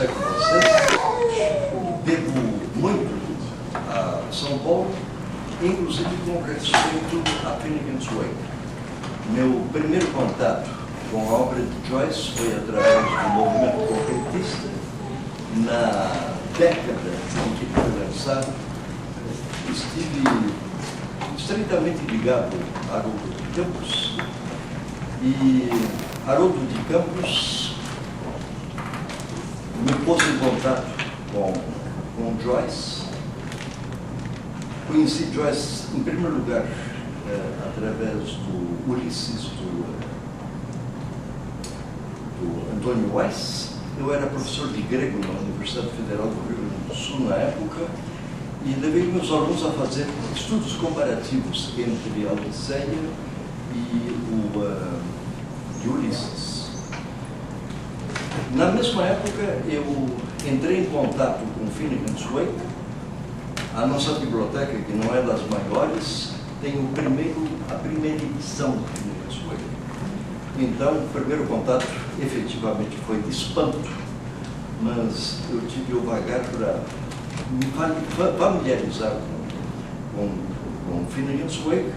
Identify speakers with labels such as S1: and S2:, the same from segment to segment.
S1: conversar com vocês. Devo muito a São Paulo, inclusive com respeito a Finnegans Wake. Meu primeiro contato com a obra de Joyce foi através do movimento concretista. Na década em que foi lançado, estive estreitamente ligado a Haroldo de Campos, e Haroldo de Campos me pôs em contato com Joyce. Conheci Joyce, em primeiro lugar, através do Ulisses, do Antônio Weiss. Eu era professor de grego na Universidade Federal do Rio Grande do Sul na época, e levei meus alunos a fazer estudos comparativos entre a Odisseia e o Ulisses. Na mesma época, eu entrei em contato com Finnegans Wake. A nossa biblioteca, que não é das maiores, tem a primeira edição de Finnegans Wake. Então, o primeiro contato, efetivamente, foi de espanto, mas eu tive o vagar para me familiarizar com Finnegans Wake.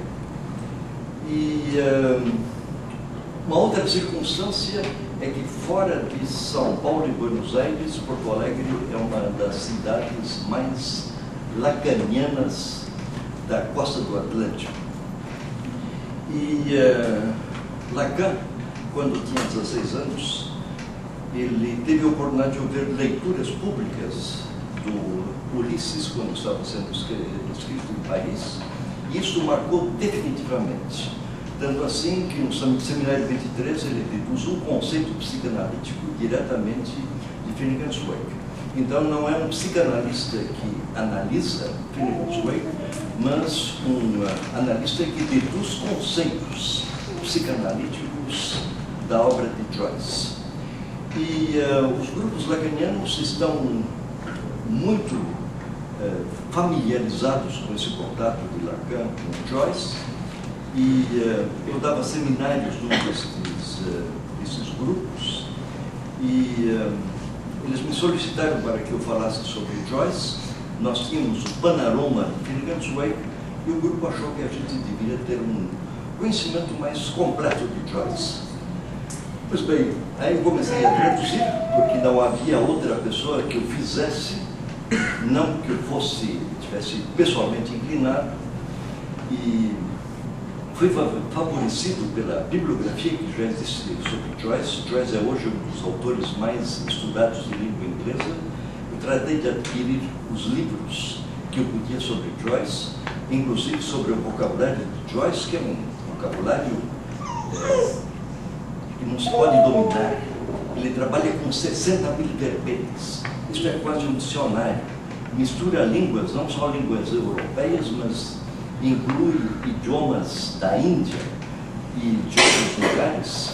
S1: E uma outra circunstância é que, fora de São Paulo e Buenos Aires, Porto Alegre é uma das cidades mais lacanianas da costa do Atlântico. E Lacan, quando tinha 16 anos, ele teve a oportunidade de ouvir leituras públicas do Ulisses, quando estava sendo escrito em Paris, e isso marcou definitivamente. Tanto assim que no Seminário 23 ele deduz um conceito psicanalítico diretamente de Finnegans Wake. Então não é um psicanalista que analisa Finnegans Wake, mas um analista que deduz conceitos psicanalíticos da obra de Joyce. E os grupos lacanianos estão muito familiarizados com esse contato de Lacan com Joyce, e eu dava seminários num desses grupos, e eles me solicitaram para que eu falasse sobre Joyce. Nós tínhamos o panorama de Finnegans Wake, e o grupo achou que a gente deveria ter um conhecimento mais completo de Joyce. Pois bem, aí eu comecei a traduzir, porque não havia outra pessoa que eu fizesse, não que eu tivesse pessoalmente inclinado, e fui favorecido pela bibliografia que já existe sobre Joyce. Joyce é hoje um dos autores mais estudados de língua inglesa. Eu tratei de adquirir os livros que eu podia sobre Joyce, inclusive sobre o vocabulário de Joyce, que é um vocabulário que não se pode dominar. Ele trabalha com 60 mil verbetes. Isso é quase um dicionário. Mistura línguas, não só línguas europeias, mas inclui idiomas da Índia e de outros lugares.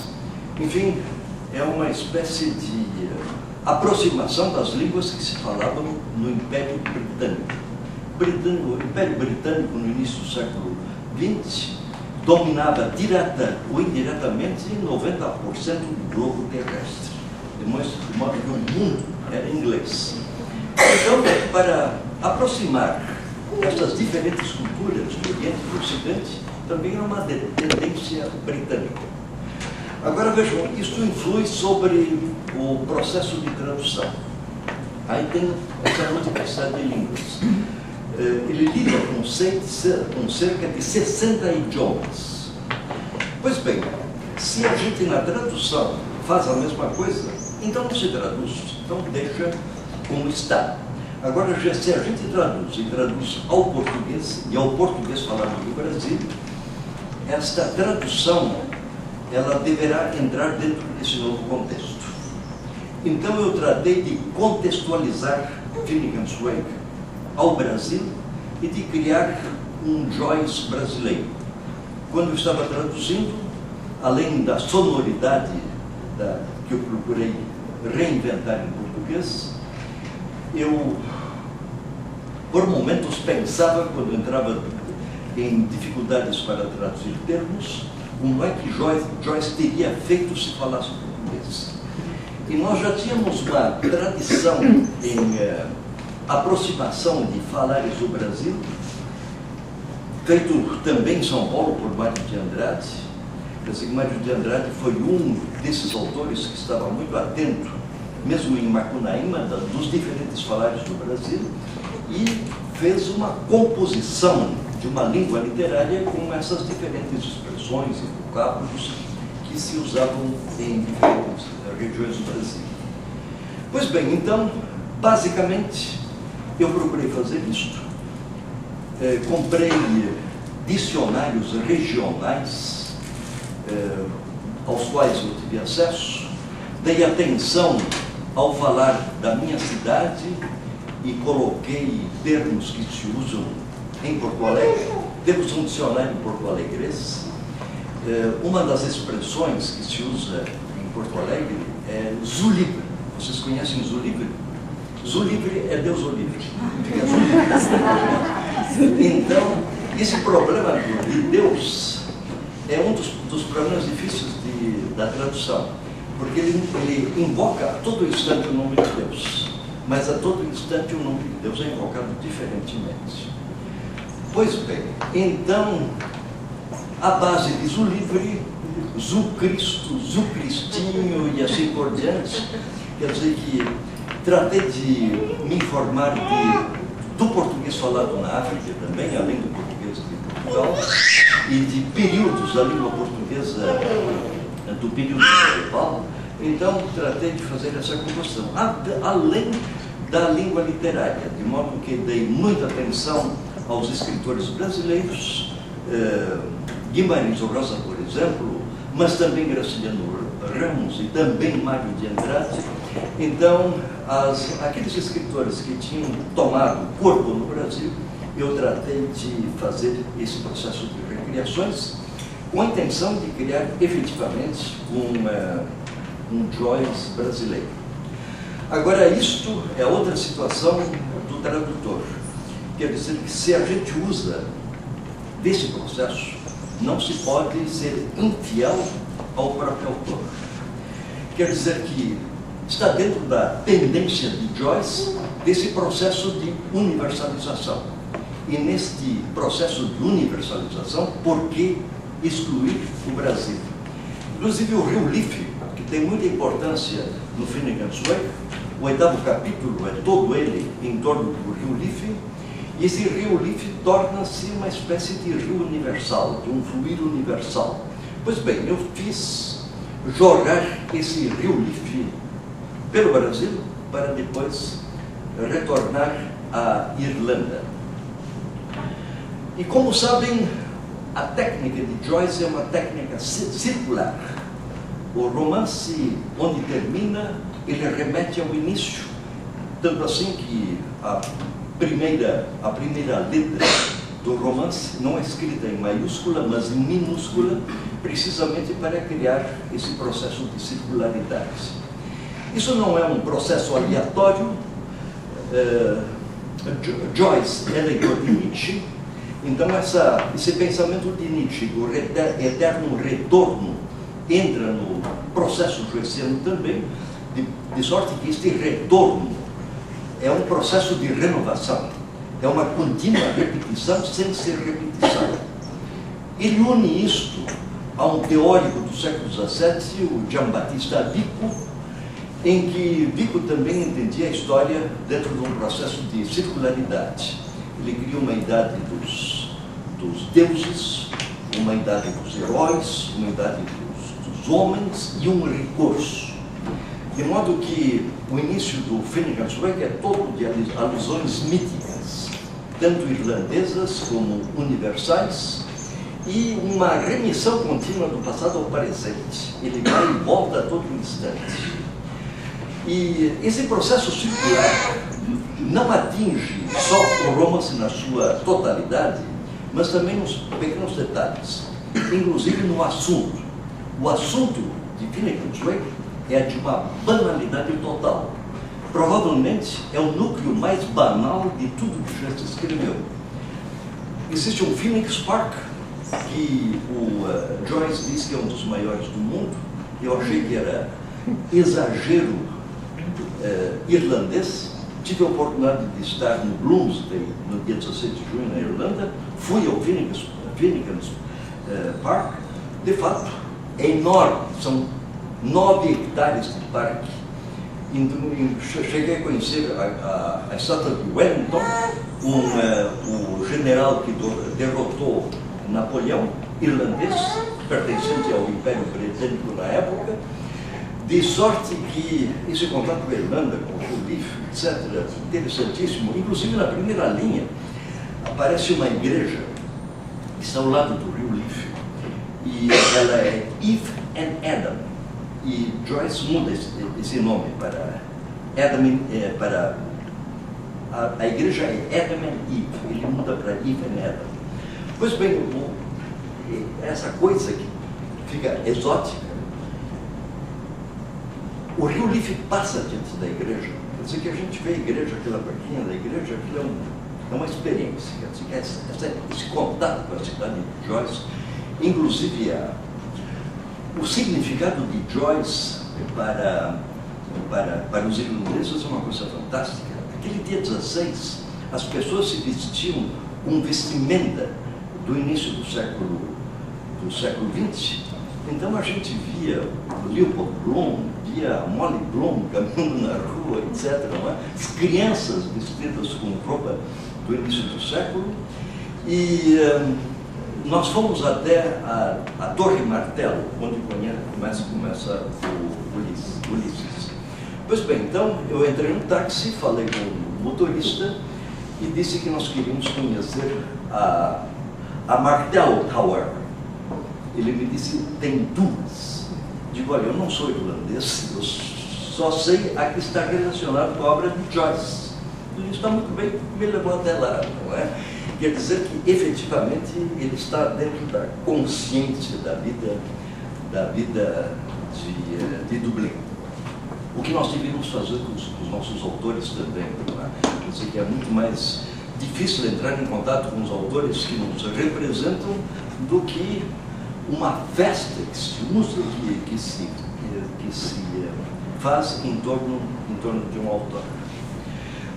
S1: Enfim, é uma espécie de aproximação das línguas que se falavam no Império Britânico. O Império Britânico, no início do século XX, dominava direta ou indiretamente 90% do globo terrestre, de modo que o mundo era inglês. Então, para aproximar estas diferentes culturas do Oriente e do Ocidente, também é uma tendência britânica. Agora vejam, isto influi sobre o processo de tradução. Aí tem essa multiplicidade de línguas. Ele lida com cerca de 60 idiomas. Pois bem, se a gente na tradução faz a mesma coisa, então não se traduz, então deixa como está. Agora, se a gente traduz ao português, e ao português falado do Brasil, esta tradução, ela deverá entrar dentro desse novo contexto. Então, eu tratei de contextualizar Finnegans Wake ao Brasil e de criar um Joyce brasileiro. Quando eu estava traduzindo, além da sonoridade que eu procurei reinventar em português, eu, por momentos, pensava, quando entrava em dificuldades para traduzir termos, como é que Joyce teria feito se falasse português. E nós já tínhamos uma tradição em aproximação de falares do Brasil, feito também em São Paulo por Mário de Andrade. Quer dizer, Mário de Andrade foi um desses autores que estava muito atento, mesmo em Macunaíma, dos diferentes falares do Brasil, e fez uma composição de uma língua literária com essas diferentes expressões e vocábulos que se usavam em diferentes regiões do Brasil. Pois bem, então, basicamente, eu procurei fazer isto. Comprei dicionários regionais, aos quais eu tive acesso, dei atenção ao falar da minha cidade e coloquei termos que se usam em Porto Alegre. Temos um dicionário porto-alegrense. Uma das expressões que se usa em Porto Alegre é Zulivre. Vocês conhecem Zulivre? Zulivre é Deus o livre. Fica Zulivre. Então, esse problema de Deus é um dos problemas difíceis da tradução, porque ele invoca a todo instante o nome de Deus, mas a todo instante o nome de Deus é invocado diferentemente. Pois bem, então, a base de Zulivre, Zucristo, Zucristinho e assim por diante, quer dizer que tratei de me informar do português falado na África também, além do português de Portugal, e de períodos da língua portuguesa do período medieval. Então, tratei de fazer essa composição, além da língua literária, de modo que dei muita atenção aos escritores brasileiros, Guimarães Rosa, por exemplo, mas também Graciliano Ramos e também Mário de Andrade. Então, aqueles escritores que tinham tomado corpo no Brasil, eu tratei de fazer esse processo de recriações com a intenção de criar efetivamente um Joyce brasileiro. Agora, isto é outra situação do tradutor. Quer dizer que se a gente usa desse processo, não se pode ser infiel ao próprio autor. Quer dizer que está dentro da tendência de Joyce desse processo de universalização. E neste processo de universalização, por que excluir o Brasil? Inclusive o rio Liffey, que tem muita importância no Finnegans Wake, o 8º capítulo é todo ele em torno do rio Liffey, e esse rio Liffey torna-se uma espécie de rio universal, de um fluir universal. Pois bem, eu fiz jogar esse rio Liffey pelo Brasil para depois retornar à Irlanda. E como sabem, a técnica de Joyce é uma técnica circular. O romance, onde termina, ele remete ao início, tanto assim que a primeira letra do romance não é escrita em maiúscula, mas em minúscula, precisamente para criar esse processo de circularidade. Isso não é um processo aleatório. Joyce é leitor de Nietzsche, então esse pensamento de Nietzsche, do eterno retorno, entra no processo joyciano também, de sorte que este retorno é um processo de renovação, é uma contínua repetição sem ser repetição. Ele une isto a um teórico do século XVII, o Giambattista Vico, em que Vico também entendia a história dentro de um processo de circularidade. Ele cria uma idade dos deuses, uma idade dos heróis, uma idade dos homens e um recurso. De modo que o início do Finnegans Wake é todo de alusões míticas, tanto irlandesas como universais, e uma remissão contínua do passado ao presente. Ele vai e volta a todo instante. E esse processo circular não atinge só o romance na sua totalidade, mas também nos pequenos detalhes, inclusive no assunto. O assunto de Finnegans Wake é de uma banalidade total. Provavelmente é o núcleo mais banal de tudo que já se escreveu. Existe um Phoenix Park, que o Joyce diz que é um dos maiores do mundo. Eu achei que era exagero irlandês. Tive a oportunidade de estar no Bloomsday, no dia 16 de junho, na Irlanda. Fui ao Finnegans Park. De fato, é enorme. São 9 hectares de parque. Cheguei a conhecer a estátua de Wellington, o general que derrotou Napoleão, irlandês, pertencente ao Império Britânico na época, de sorte que esse contato com a Irlanda, com o Rio Liffey, etc., interessantíssimo. Inclusive, na primeira linha, aparece uma igreja que está ao lado do Rio Liffey, e ela é Eve and Adam, e Joyce muda esse nome para Adam, para a igreja é Adam and Eve, ele muda para Eve and Adam. Pois bem, essa coisa que fica exótica, o Rio Liffey passa diante da igreja, quer dizer que a gente vê a igreja, aquela plaquinha da igreja, aquilo é uma experiência, quer dizer, esse contato com a cidade de Joyce, inclusive o significado de Joyce para os irlandeses é uma coisa fantástica. Aquele dia 16, as pessoas se vestiam com vestimenta do início do século XX. Então a gente via o Leopold Bloom, via a Molly Bloom caminhando na rua, etc. Não é? As crianças vestidas com roupa do início do século. E nós fomos até a Torre Martelo, onde começa o Ulisses. Pois bem, então eu entrei no táxi, falei com o motorista e disse que nós queríamos conhecer a Martel Tower. Ele me disse, tem duas. Digo, olha, eu não sou irlandês, eu só sei a que está relacionada com a obra de Joyce. Ele está muito bem, me levou até lá, não é? Quer dizer que, efetivamente, ele está dentro da consciência da vida de Dublin. O que nós devíamos fazer com os nossos autores também, não é? Quer dizer que é muito mais difícil entrar em contato com os autores que nos representam do que uma festa que se usa, que se faz em torno de um autor.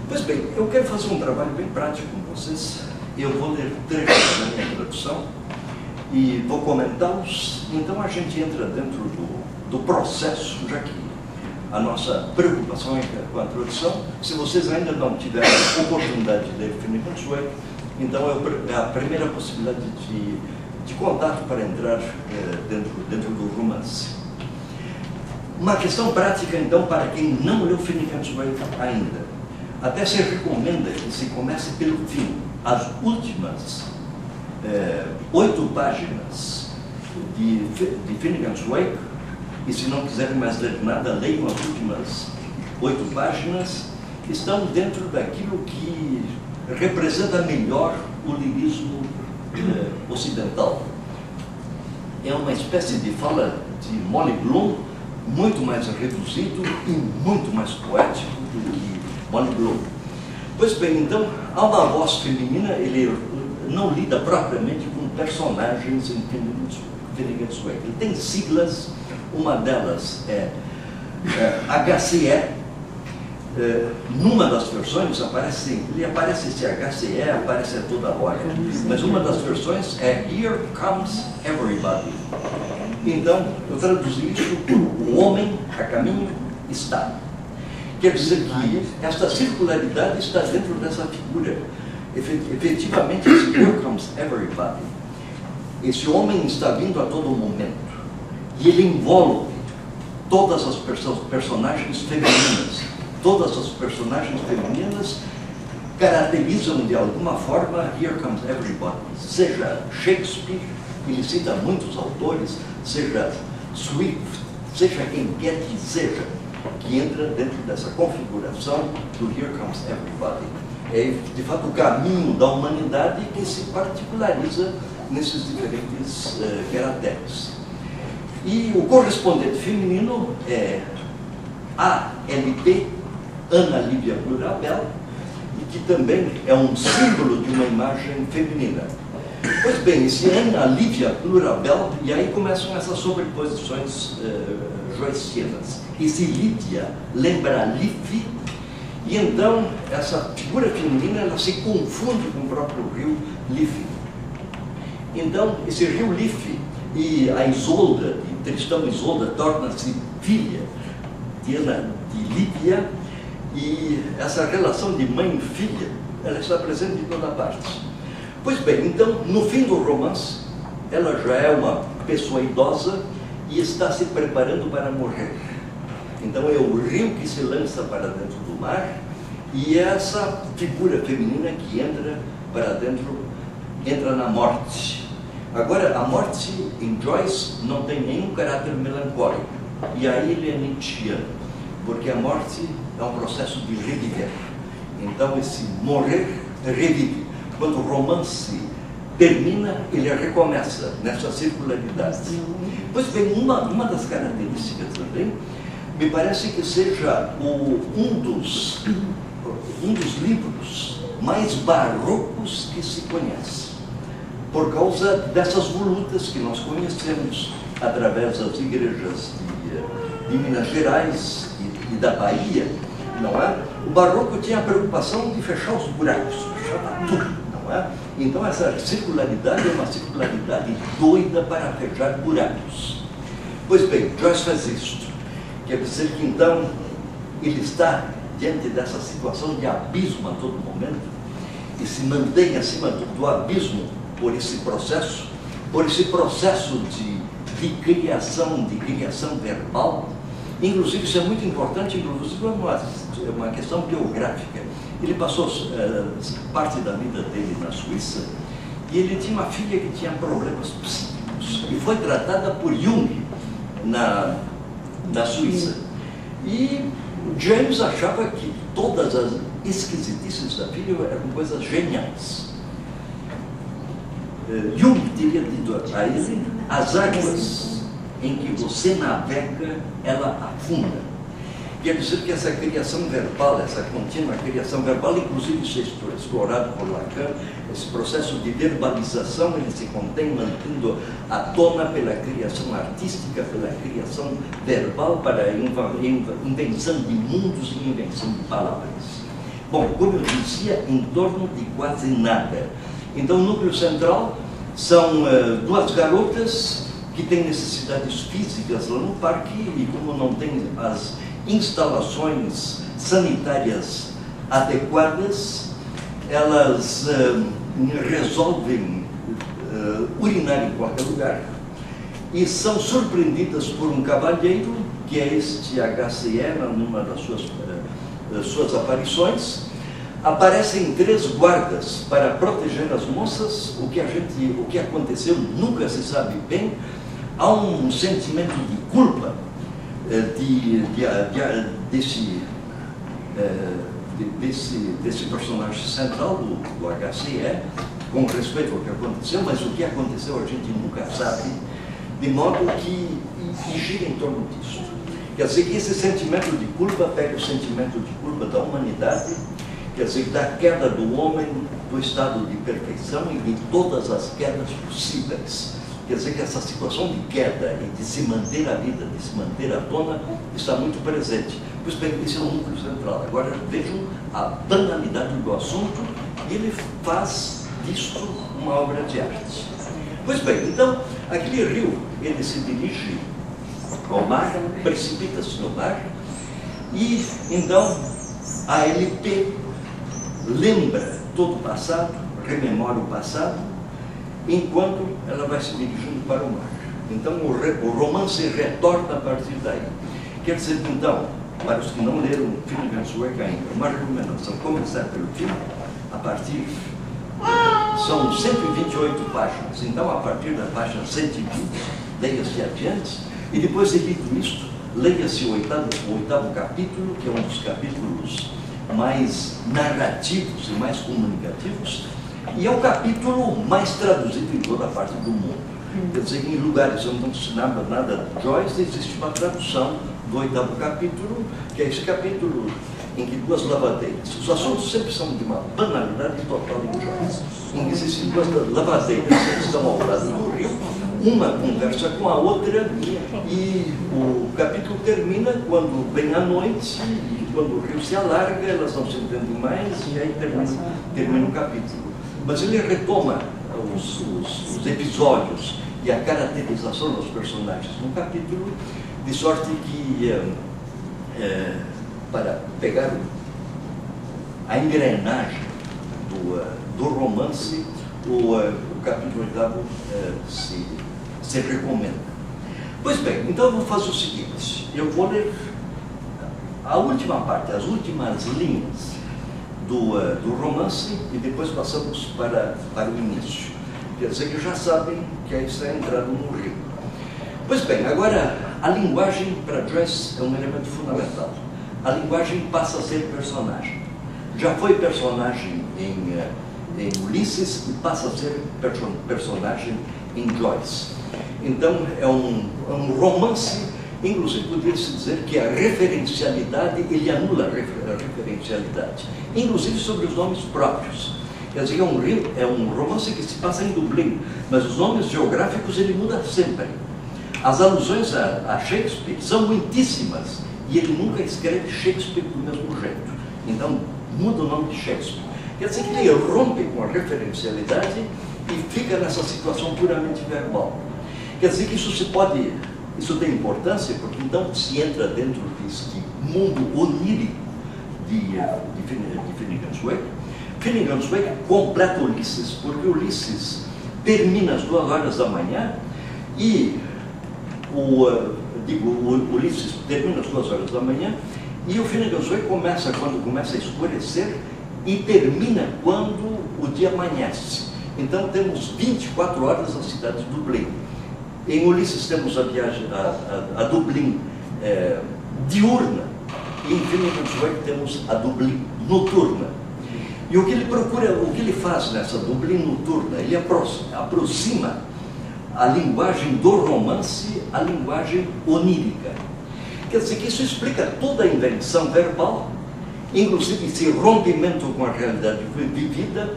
S1: Pois bem, eu quero fazer um trabalho bem prático com vocês. Eu vou ler trechos da minha introdução e vou comentá-los. Então a gente entra dentro do processo, já que a nossa preocupação é com a tradução. Se vocês ainda não tiveram a oportunidade de ler Finnegans Wake, então é a primeira possibilidade de contato para entrar dentro do romance. Uma questão prática, então, para quem não leu Finnegans Wake ainda. Até se recomenda que se comece pelo fim. As últimas 8 páginas de Finnegans Wake, e se não quiserem mais ler nada, leiam as últimas 8 páginas, estão dentro daquilo que representa melhor o lirismo ocidental. É uma espécie de fala de Molly Bloom, muito mais reduzido e muito mais poético do que Molly Bloom. Pois bem, então, há uma voz feminina, ele não lida propriamente com personagens em Finnegans Wake. Ele tem siglas, uma delas é HCE. Numa das versões aparece esse HCE, aparece a toda hora, mas uma das versões é Here Comes Everybody. Então, eu traduzi isso por o homem a caminho está. Quer dizer que esta circularidade está dentro dessa figura. Efetivamente, esse Here Comes Everybody, esse homem está vindo a todo momento, e ele envolve todas as personagens femininas. Todas as personagens femininas caracterizam de alguma forma Here Comes Everybody. Seja Shakespeare, ele cita muitos autores, seja Swift, seja quem quer que seja, que entra dentro dessa configuração do Here Comes Everybody. É, de fato, o caminho da humanidade que se particulariza nesses diferentes caracteres. E o correspondente feminino é ALP, Ana Lívia Plurabel, e que também é um símbolo de uma imagem feminina. Pois bem, esse Ana Lívia Plurabel, e aí começam essas sobreposições joycianas. Esse Lídia lembra Life, e então essa figura feminina ela se confunde com o próprio rio Life. Então, esse rio Life e a Isolda, de Tristão e Isolda, torna-se filha de Lídia, e essa relação de mãe e filha, ela está presente em toda parte. Pois bem, então, no fim do romance, ela já é uma pessoa idosa e está se preparando para morrer. Então é o rio que se lança para dentro do mar, e essa figura feminina que entra para dentro, entra na morte. Agora, a morte em Joyce não tem nenhum caráter melancólico, e aí ele é nietzschiano, porque a morte é um processo de reviver. Então esse morrer revive. Quando o romance termina, ele recomeça nessa circularidade. Pois bem, uma das características também, me parece que seja um dos livros mais barrocos que se conhece, por causa dessas volutas que nós conhecemos através das igrejas de Minas Gerais e da Bahia, não é? O barroco tinha a preocupação de fechar os buracos, fechar tudo, não é? Então essa circularidade é uma circularidade doida para fechar buracos. Pois bem, Joyce faz isto. Quer dizer que então ele está diante dessa situação de abismo a todo momento e se mantém acima do abismo por esse processo de criação verbal. Inclusive, isso é muito importante, inclusive é uma questão biográfica. Ele passou parte da vida dele na Suíça, e ele tinha uma filha que tinha problemas psíquicos e foi tratada por Jung na Suíça. E James achava que todas as esquisitices da filha eram coisas geniais. Jung teria dito a ele: as águas em que você navega, ela afunda. Quer dizer que essa criação verbal, essa contínua criação verbal, inclusive isso é explorado por Lacan, esse processo de verbalização, ele se contém mantendo à tona pela criação artística, pela criação verbal, para a invenção de mundos e invenção de palavras. Bom, como eu dizia, em torno de quase nada. Então, o núcleo central são duas garotas que têm necessidades físicas lá no parque, e como não tem as instalações sanitárias adequadas, elas resolvem urinar em qualquer lugar e são surpreendidas por um cavalheiro, que é este HCE, numa das suas aparições. Aparecem 3 guardas para proteger as moças. O que aconteceu nunca se sabe bem. Há um sentimento de culpa desse personagem central do HCE com respeito ao que aconteceu, mas o que aconteceu a gente nunca sabe, de modo que gira em torno disso. Quer dizer que esse sentimento de culpa pega o sentimento de culpa da humanidade, quer dizer, da queda do homem, do estado de perfeição e de todas as quedas possíveis. Quer dizer que essa situação de queda e de se manter a vida, de se manter à tona, está muito presente. Pois bem, esse é o núcleo central. Agora vejam a banalidade do assunto, e ele faz disto uma obra de arte. Pois bem, então, aquele rio, ele se dirige ao mar, precipita-se no mar, e então a LP lembra todo o passado, rememora o passado, enquanto ela vai se dirigindo para o mar. Então o romance retorna a partir daí. Quer dizer que então, para os que não leram o filme Gansueca ainda, uma recomendação: começar pelo filme, a partir, são 128 páginas, então a partir da página 120, leia-se adiante, e depois de lido isto, leia-se o oitavo capítulo, que é um dos capítulos mais narrativos e mais comunicativos, e é o capítulo mais traduzido em toda a parte do mundo. Quer dizer, em lugares onde não se ensinava nada de Joyce, existe uma tradução do oitavo capítulo, que é esse capítulo em que duas lavadeiras, os assuntos sempre são de uma banalidade total em Joyce, em que existem duas lavadeiras que estão ao lado do rio, uma conversa com a outra, e o capítulo termina quando vem a noite, e quando o rio se alarga, elas não se entendem mais, e aí termina o capítulo. Mas ele retoma os episódios e a caracterização dos personagens no capítulo, de sorte que, para pegar a engrenagem do romance, o capítulo 8 se recomenda. Pois bem, então eu vou fazer o seguinte, eu vou ler a última parte, as últimas linhas do romance, e depois passamos para o início. Quer dizer que já sabem que aí está a entrada no rio. Pois bem, agora a linguagem para Joyce é um elemento fundamental. A linguagem passa a ser personagem. Já foi personagem em Ulisses e passa a ser personagem em Joyce. Então é um romance, inclusive poderia-se dizer que a referencialidade, ele anula a referencialidade, inclusive sobre os nomes próprios. Quer dizer, é um romance que se passa em Dublin, mas os nomes geográficos ele muda sempre. As alusões a Shakespeare são muitíssimas, e ele nunca escreve Shakespeare do mesmo jeito. Então, muda o nome de Shakespeare. Quer dizer que ele rompe com a referencialidade e fica nessa situação puramente verbal. Quer dizer que isso tem importância, porque então se entra dentro deste mundo onírico de Finnegans Wake. Finnegans Wake completa Ulisses, porque Ulisses termina às 2 horas da manhã e Ulisses termina às 2 horas da manhã e o Finnegans Wake começa quando começa a escurecer e termina quando o dia amanhece. Então temos 24 horas na cidade de Dublin. Em Ulisses temos a viagem a Dublin diurna, e em Finnegans Wake temos a Dublin noturna. E o que ele procura, o que ele faz nessa Dublin noturna, ele aproxima a linguagem do romance à linguagem onírica. Quer dizer que isso explica toda a invenção verbal, inclusive esse rompimento com a realidade vivida.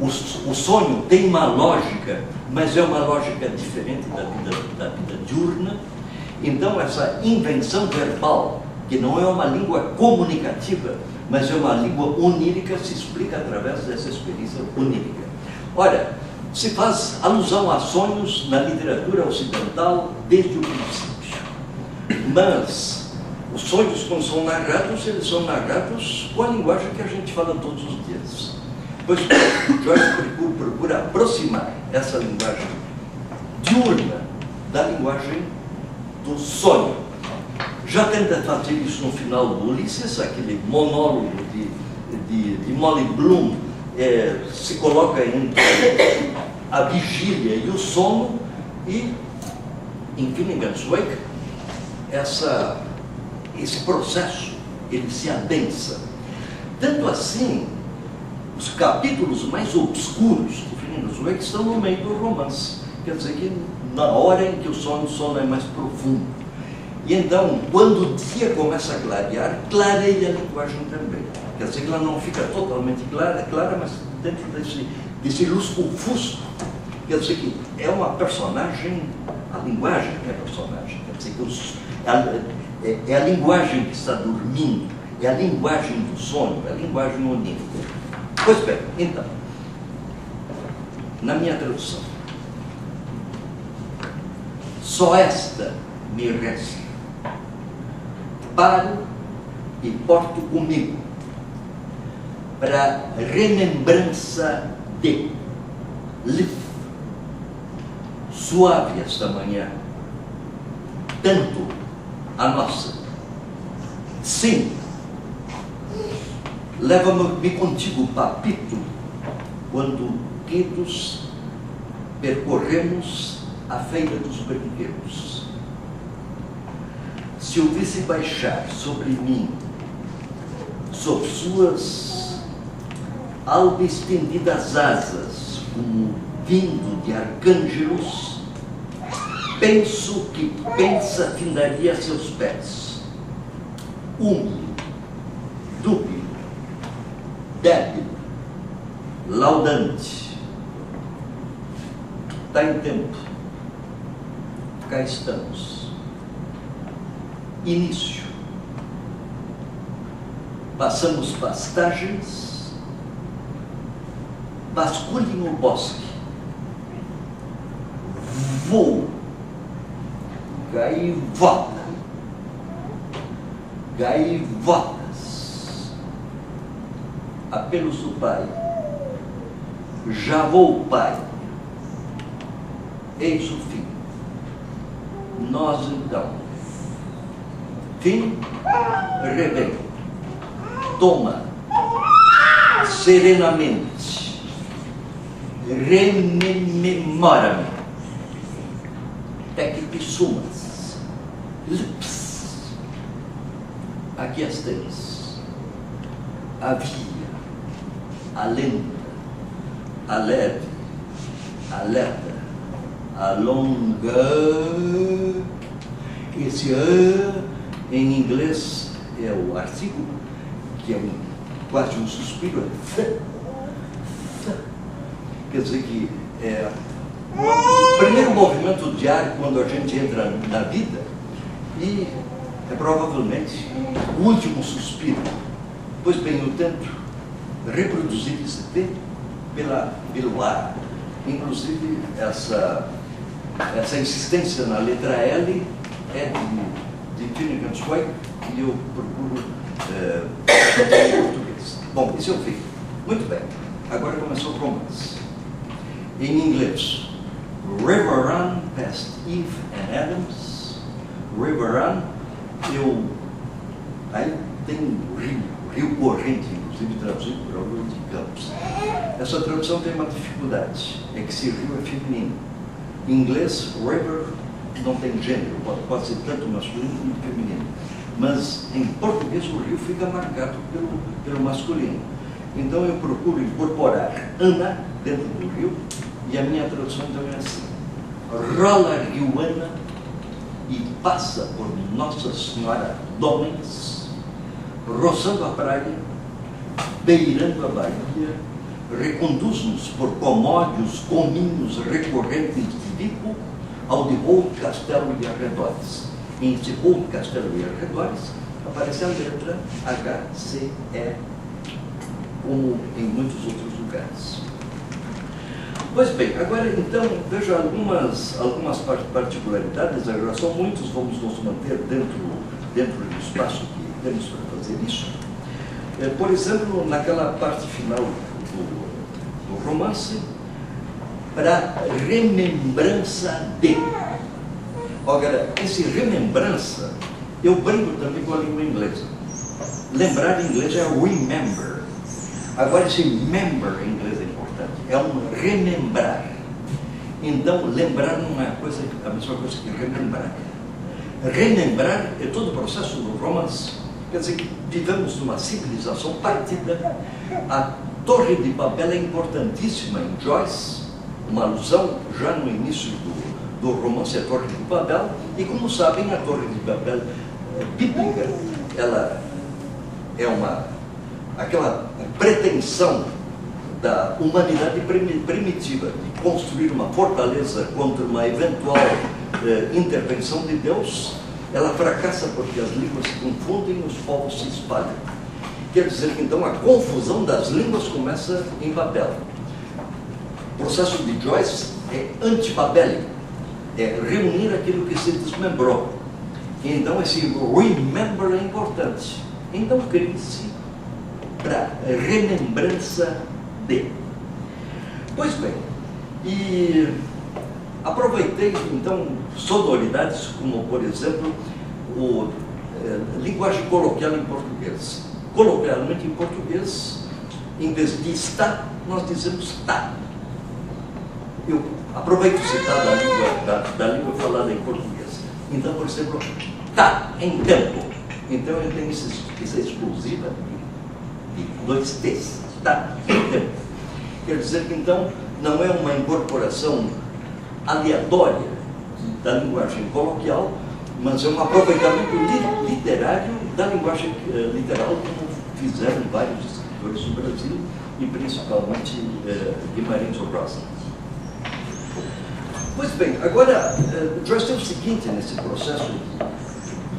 S1: O sonho tem uma lógica, mas é uma lógica diferente da vida diurna. Então essa invenção verbal, que não é uma língua comunicativa, mas é uma língua onírica, se explica através dessa experiência onírica. Ora, se faz alusão a sonhos na literatura ocidental desde o princípio. Mas os sonhos, quando são narrados, eles são narrados com a linguagem que a gente fala todos os dias. Pois Joyce procura aproximar essa linguagem diurna da linguagem do sonho. Já tenta fazer isso no final do Ulisses, aquele monólogo de Molly Bloom se coloca entre a vigília e o sono, e em Finnegans Wake esse processo ele se adensa. Tanto assim, os capítulos mais obscuros de Finnegans Wake estão no meio do romance. Quer dizer que na hora em que o sono é mais profundo. E então, quando o dia começa a clarear, clareia a linguagem também. Quer dizer que ela não fica totalmente clara, mas dentro desse lusco-fusco. Quer dizer que é uma personagem, a linguagem é a personagem. Quer dizer que é a linguagem que está dormindo, é a linguagem do sonho, é a linguagem onírica. Pois bem, então, na minha tradução, só esta me resta. Paro e porto comigo para remembrança de Liv, suave esta manhã, tanto a nossa. Sim, leva-me contigo, papito, quando quedos percorremos a feira dos brinquedos. Se eu visse baixar sobre mim, sob suas alba estendidas asas, como vindo de arcângelos, penso que pensa findaria a seus pés, úmido, dúbio, débil, laudante. Está em tempo. Cá estamos. Início. Passamos pastagens, vasculhem o bosque. Voo. Gaivota. Gaivotas. Apelos do pai. Já vou, pai. Eis o fim. Nós então. Fim, revém. Toma. Serenamente. Rememora-me. Tec sumas. Lips. Aqui as tens. A via, a lenta, a leve, a lerda, a longa. Esse em inglês é o artigo, que é quase um suspiro. Quer dizer que é o primeiro movimento diário quando a gente entra na vida e é provavelmente o último suspiro. Pois bem, eu tento reproduzir esse tempo pelo ar. Inclusive, essa insistência na letra L é de Finnegan's Wake e eu procuro fazer em português. Bom, isso eu fiz. Muito bem. Agora começou o romance. Em inglês, River Run past Eve and Adams. River Run, aí tem o rio corrente, inclusive traduzido por Augusto de Campos. Essa tradução tem uma dificuldade, é que esse rio é feminino. Em inglês, river não tem gênero, pode ser tanto masculino como feminino. Mas em português o rio fica marcado pelo masculino. Então eu procuro incorporar Ana dentro do rio, e a minha tradução então é assim: rola rio Ana e passa por Nossa Senhora Domens, roçando a praia, beirando a baía, reconduz-nos por comódios caminhos recorrentes de Vico ao de Rou, Castelo e Arredores. Em de Rou, Castelo e Arredores aparece a letra HCE, como em muitos outros lugares. Pois bem, agora então veja algumas particularidades, já são muitos, vamos nos manter dentro do espaço que temos para fazer isso. Por exemplo, naquela parte final do romance, para remembrança de. Agora, esse remembrança, eu brinco também com a língua inglesa. Lembrar em inglês é remember. Agora, esse member em inglês é importante, é um remembrar. Então, lembrar não é a mesma coisa que remembrar. Remembrar é todo o processo do romance. Quer dizer que vivemos numa civilização partida. A Torre de Babel é importantíssima em Joyce, uma alusão já no início do romance A Torre de Babel. E como sabem, a Torre de Babel bíblica, ela é aquela pretensão da humanidade primitiva de construir uma fortaleza contra uma eventual intervenção de Deus. Ela fracassa porque as línguas se confundem e os povos se espalham. Quer dizer que então a confusão das línguas começa em Babel. O processo de Joyce é antibabélico, é reunir aquilo que se desmembrou. Então esse remember é importante. Então cria-se para remembrança de. Pois bem, e aproveitei então sonoridades como, por exemplo, linguagem coloquial em português. Coloquialmente em português, em vez de está, nós dizemos tá. Eu aproveito citar da língua falada em português. Então, por exemplo, tá em tempo. Então eu tenho essa exclusiva de 2 T's, tá em tempo. Quer dizer que então não é uma incorporação aleatória da linguagem coloquial, mas é um aproveitamento literário da linguagem literal como fizeram vários escritores do Brasil, e principalmente Guimarães Rosa. Pois bem, agora, Joyce tem o seguinte nesse processo de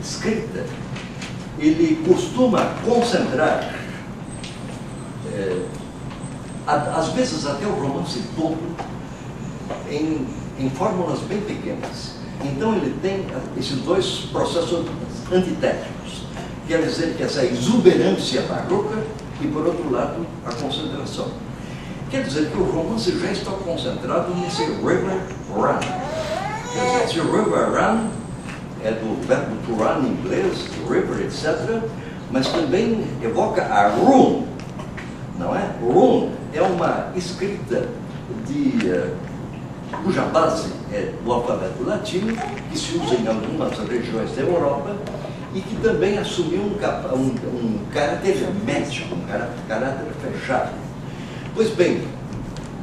S1: escrita: ele costuma concentrar, às vezes até o romance todo, em fórmulas bem pequenas. Então ele tem esses dois processos antitéticos. Quer dizer que essa exuberância barroca e, por outro lado, a concentração. Quer dizer que o romance já está concentrado nesse river run. Quer dizer, esse river run é do verbo to run em inglês, river, etc., mas também evoca a rune, não é? Rune é uma escrita cuja base é do alfabeto latino, que se usa em algumas regiões da Europa e que também assumiu um caráter hermético, um caráter fechado. Pois bem,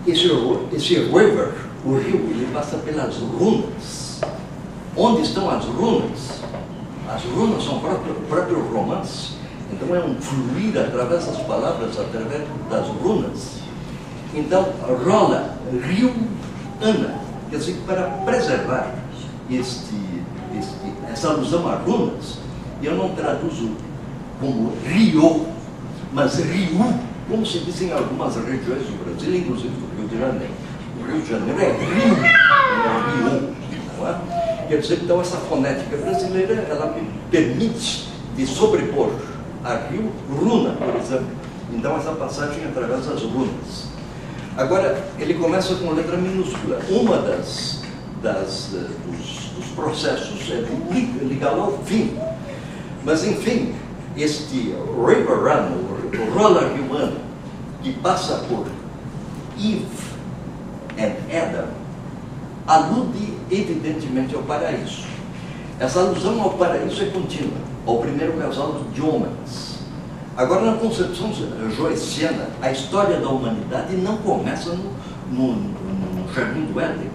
S1: esse river, o rio, ele passa pelas runas. Onde estão as runas? As runas são o próprio romance. Então é um fluir através das palavras, através das runas. Então, rola, rio, Ana. Quer dizer, para preservar essa alusão a runas, eu não traduzo como rio, mas rio, como se diz em algumas regiões do Brasil, inclusive do Rio de Janeiro. O Rio de Janeiro é rio, não é rio, não é? Quer dizer, então, essa fonética brasileira, ela me permite de sobrepor a rio, runa, por exemplo. Então, essa passagem é através das runas. Agora, ele começa com letra minúscula. Uma dos processos é de ligá-lo ao fim. Mas, enfim, este river run, o roller humano, que passa por Eve and Adam, alude evidentemente ao paraíso. Essa alusão ao paraíso é contínua, ao primeiro casal de homens. Agora, na concepção joyciana, a história da humanidade não começa no Jardim do Éden.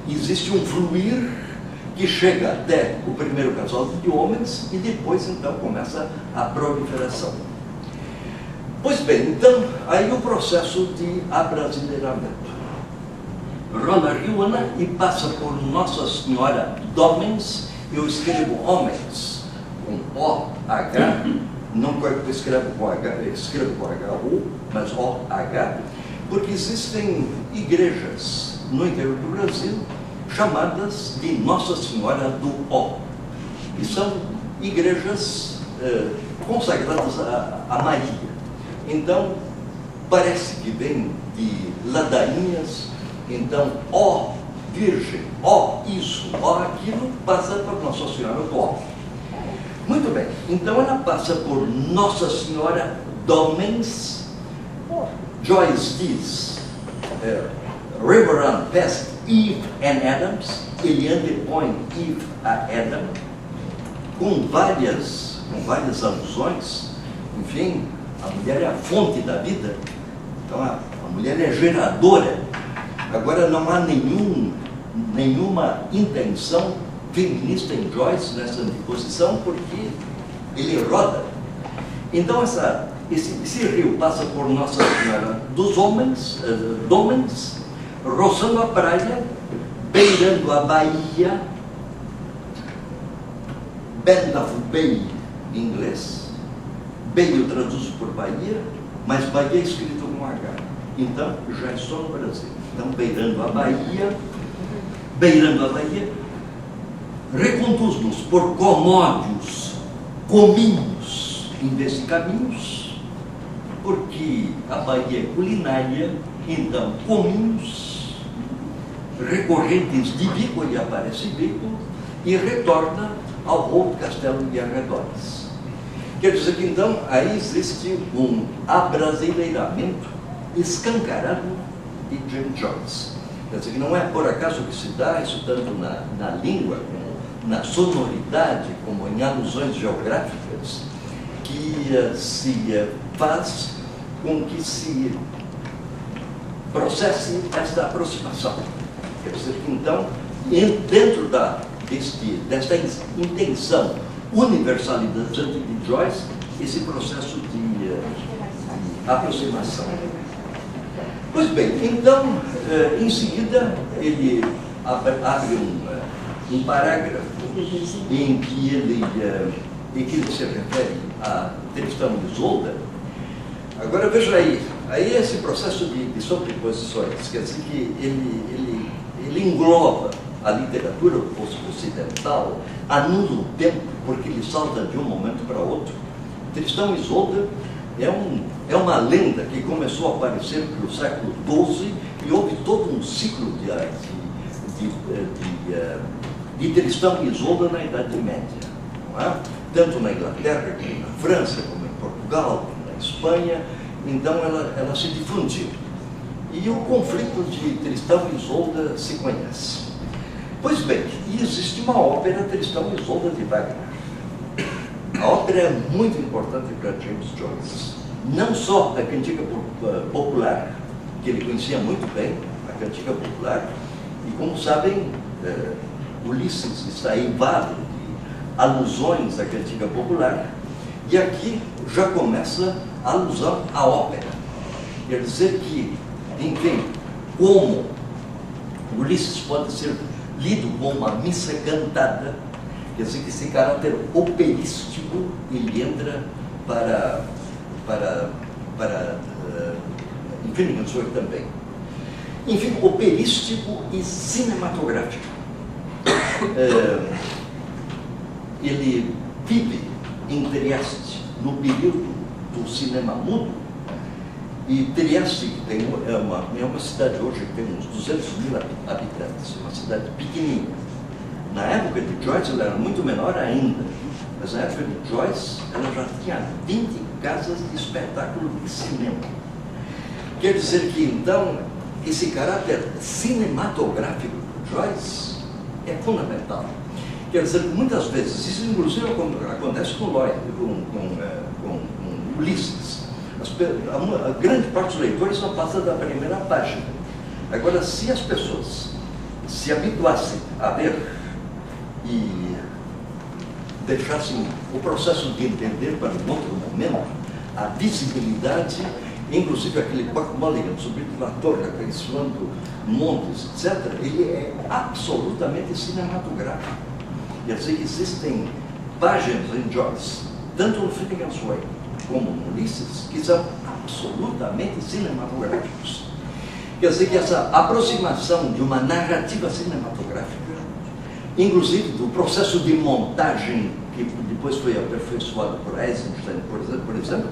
S1: Existe um fluir que chega até o primeiro casal de homens e depois, então, começa a proliferação. Pois bem, então, aí o processo de abrasileiramento. Rola Riuana e passa por Nossa Senhora d'Homens. Eu escrevo homens com O-H, não escrevo com H, escrevo com H-U, mas O-H, porque existem igrejas no interior do Brasil chamadas de Nossa Senhora do O, que são igrejas consagradas a Maria. Então, parece que vem de ladainhas. Então, ó Virgem, ó isso, ó aquilo, passa por Nossa Senhora do Ó. Muito bem, então ela passa por Nossa Senhora d'Homens. Joyce diz, River Run past Eve and Adams. Ele antepõe Eve a Adam, com várias alusões. Enfim, a mulher é a fonte da vida, então a mulher é geradora. Agora, não há nenhuma intenção feminista em Joyce nessa anteposição, porque ele roda. Então, esse rio passa por Nossa Senhora dos Homens, roçando a praia, beirando a baía, Bend of Bay em inglês. Bay eu traduzo por Bahia, mas Bahia é escrito com H. Então, já estou no Brasil. Então, beirando a Bahia, reconduz-nos por comódios, cominhos, em vez de caminhos, porque a Bahia é culinária, então, cominhos, recorrentes de Vigo e Aparecibico, e retorna ao Rolo Castelo de Arredores. Quer dizer que, então, aí existe um abrasileiramento escancarado de James Joyce. Quer dizer que não é por acaso que se dá isso tanto na língua, como na sonoridade, como em alusões geográficas, que se faz com que se processe esta aproximação. Quer dizer que, então, dentro desta intenção universalizante de Joyce, esse processo de aproximação. Pois bem, então, em seguida, ele abre um parágrafo em que ele se refere a Tristão e Isolda. Agora veja aí esse processo de sobreposições, quer dizer que ele engloba a literatura ocidental, anula o tempo, porque ele salta de um momento para outro. Tristão e Isolda é uma lenda que começou a aparecer pelo século XII e houve todo um ciclo de Tristão e Isolda na Idade Média, não é? Tanto na Inglaterra, como na França, como em Portugal, como na Espanha. Então ela se difundiu. E o conflito de Tristão e Isolda se conhece. Pois bem, existe uma ópera, Tristão e Isolda, de Wagner. A ópera é muito importante para James Joyce. Não só a cantiga popular, que ele conhecia muito bem, a cantiga popular, e como sabem, Ulisses está eivado de alusões à cantiga popular, e aqui já começa a alusão à ópera. Quer dizer que, enfim, como Ulisses pode ser lido como uma missa cantada, quer dizer que esse caráter operístico ele entra para Infinity Sword também. Enfim, operístico e cinematográfico. Ele vive em Trieste, no período do cinema mudo, e Trieste é uma cidade hoje que tem uns 200 mil habitantes, uma cidade pequenininha. Na época de Joyce ela era muito menor ainda, mas na época de Joyce ela já tinha 20 casas de espetáculo de cinema. Quer dizer que então esse caráter cinematográfico de Joyce é fundamental. Quer dizer que muitas vezes, isso inclusive acontece com Lloyd, com Ulisses. A grande parte dos leitores só passa da primeira página. Agora, se as pessoas se habituassem a ver e deixassem o processo de entender para um outro momento, a visibilidade, inclusive aquele Buck Mulligan, sobre a torre, abençoando montes, etc., ele é absolutamente cinematográfico. Quer dizer que existem páginas em Joyce, tanto no Finnegan's Wake como no Ulisses, que são absolutamente cinematográficos. Quer dizer que essa aproximação de uma narrativa cinematográfica, inclusive do processo de montagem, que depois foi aperfeiçoado por Eisenstein, por exemplo,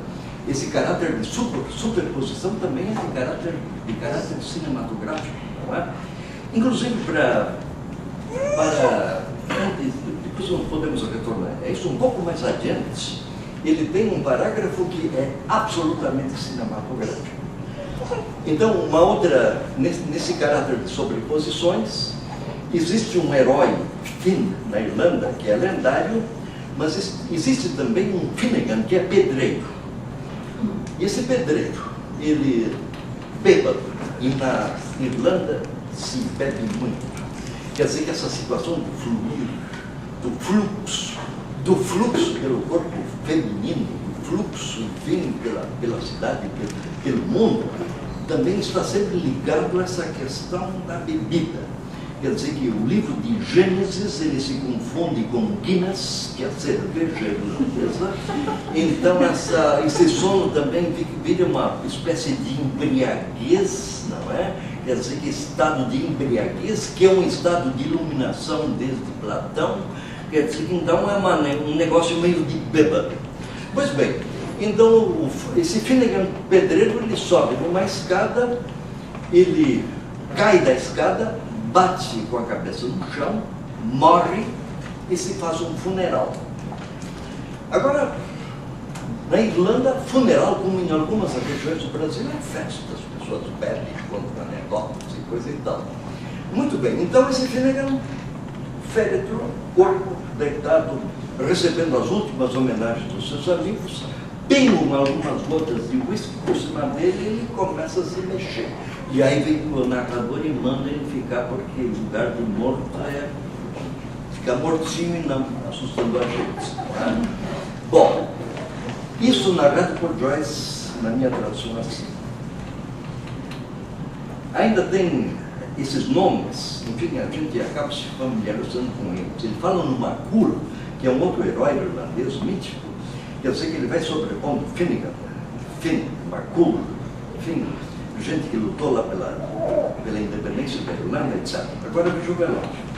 S1: esse caráter de superposição também é de caráter cinematográfico, não é? Inclusive depois não podemos retornar, é isso um pouco mais adiante, ele tem um parágrafo que é absolutamente cinematográfico. Então, uma outra, nesse caráter de sobreposições, existe um herói, Finn, na Irlanda, que é lendário, mas existe também um Finnegan, que é pedreiro. E esse pedreiro, ele bêbado, e na Irlanda se bebe muito. Quer dizer que essa situação do fluir, do fluxo pelo corpo feminino, do fluxo, enfim, pela cidade, pelo mundo, também está sempre ligado a essa questão da bebida. Quer dizer que o livro de Gênesis, ele se confunde com Guinness, que é a cerveja irlandesa. Então, esse sono também vira uma espécie de embriaguez, não é? Quer dizer que estado de embriaguez, que é um estado de iluminação desde Platão, quer dizer que então é um negócio meio de bêbado. Pois bem, então esse Finnegan pedreiro, ele sobe numa escada, ele cai da escada, bate com a cabeça no chão, morre e se faz um funeral. Agora, na Irlanda, funeral, como em algumas regiões do Brasil, é festa, as pessoas bebem, contam anedotas e coisa e tal. Muito bem, então esse Finnegan, féretro, corpo deitado, recebendo as últimas homenagens dos seus amigos, pingam algumas gotas de whisky por cima dele e ele começa a se mexer. E aí vem o narrador e manda ele ficar, porque o lugar do morto é ficar mortinho e não assustando a gente. Né? Bom, Isso narrado por Joyce na minha tradução assim. Ainda tem esses nomes, enfim, a gente acaba se familiarizando com eles. Ele fala no Macul, que é um outro herói irlandês mítico, que eu sei que ele vai sobrepondo Finnegan, Macul, enfim, gente que lutou lá pela independência da Irlanda, etc. Agora veja o relógio.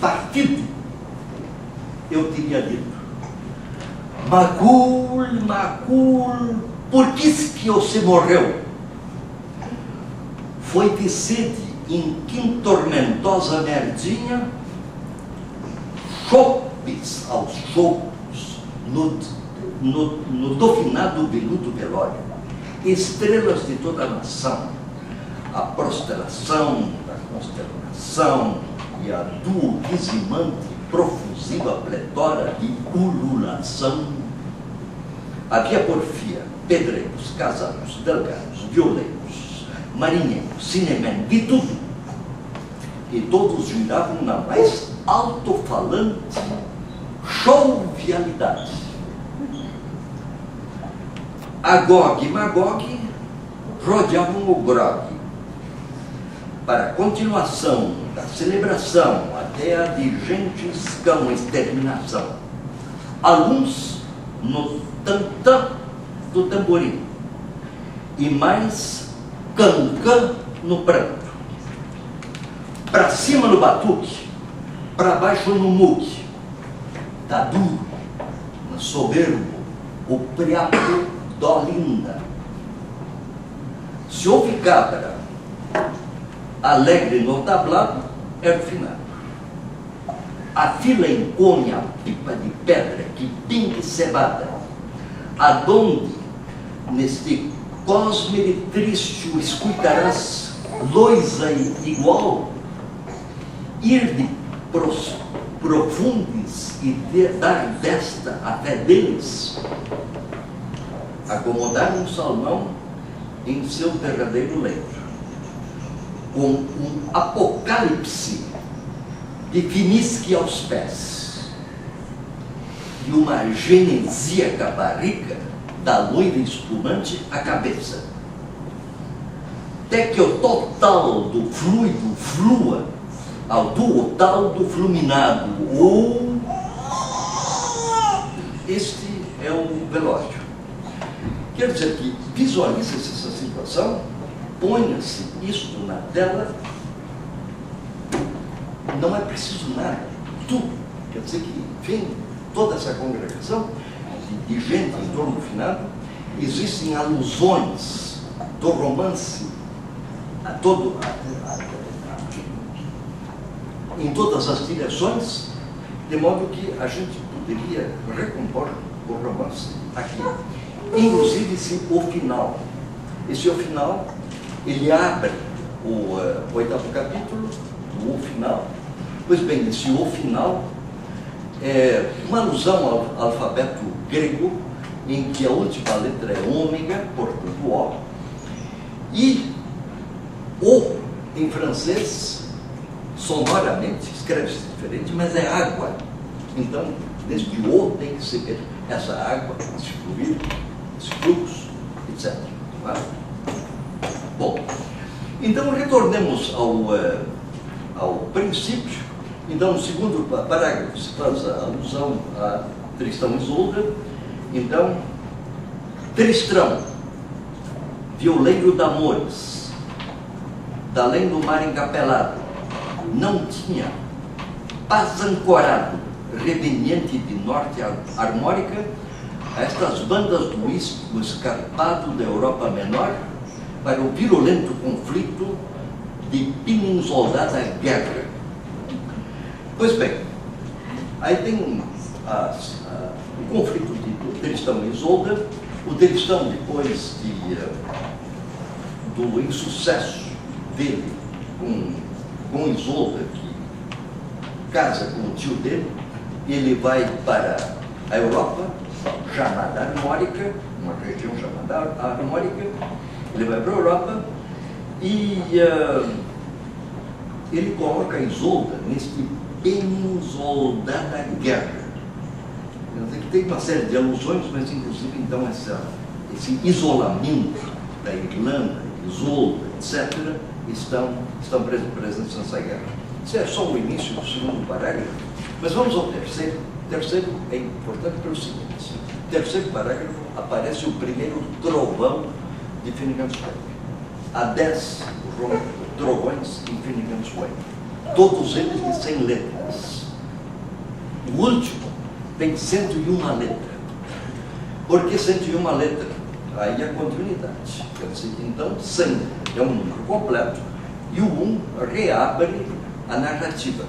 S1: Partido, eu teria dito, Macul, por que você morreu? Foi de sede em que tormentosa merdinha, chopes aos chopos, no dofinado veludo velório, estrelas de toda a nação, a prostração da consternação e a duodizimante profusiva pletora de ululação. Havia porfia, pedreiros, casados, delgados, violeiros, marinheiros, cinemen, de tudo. E todos giravam na mais alto-falante jovialidade. Agog e Magog rodeavam o grog para a continuação da celebração até a de gentes com exterminação. Alguns no tantã do tamborim e mais cancã no pranto. Para cima no batuque, para baixo no muque. Tá duro, soberbo, o priapo d'Olinda. Se houve cabra alegre no tablado, é o final. A fila encome a pipa de pedra que pingue cebada, adonde neste cosme triste escutarás loisa igual, ir de profundis e dar desta a fé deles, acomodar um salmão em seu derradeiro leito, com um apocalipse de finisque aos pés e uma genesíaca barriga da loira espumante à cabeça, até que o total do fluido flua ao total do fluminado, ou este é o velório. Quer dizer que visualize-se essa situação, ponha-se isto na tela, não é preciso nada, tudo. Quer dizer que, enfim, toda essa congregação de gente em torno do finado, existem alusões do romance em todas as direções, de modo que a gente poderia recompor o romance aqui. Inclusive o final. Esse o final, ele abre o 8º capítulo, o final. Pois bem, esse o final é uma alusão ao alfabeto grego, em que a última letra é ômega, portanto O, e O, em francês, sonoramente, escreve-se diferente, mas é água. Então, neste O tem que ser essa água, esse fluido, esse fluxo, etc. Bom, então retornemos ao princípio. Então, no segundo parágrafo se faz a alusão a Tristão e Isolda. Então, Tristão, violeiro de amores, da além do mar encapelado, não tinha paz ancorado, reveniente de norte harmônica, a estas bandas do istmo escarpado da Europa Menor, para o virulento conflito de peninsolada guerra. Pois bem, aí tem o conflito de Tristão e Isolda. O Tristão, depois do insucesso dele com Isolda, que casa com o tio dele, ele vai para a Europa, chamada Armórica, uma região chamada Armórica. Ele vai para a Europa e ele coloca Isolda neste peninsolada guerra. Tem uma série de alusões, mas inclusive então esse isolamento da Irlanda, Isolda, etc., estão presentes nessa guerra. Isso é só o início do segundo parágrafo, mas vamos ao terceiro. O terceiro é importante pelo seguinte: no terceiro parágrafo aparece o primeiro trovão de Finnegans Wake. Há 10 trovões em Finnegans Wake, todos eles de 100 letras. O último tem 101 letras. Por que 101 letras? Aí a continuidade. Quer dizer, então 100 é um número completo e o 1 reabre a narrativa.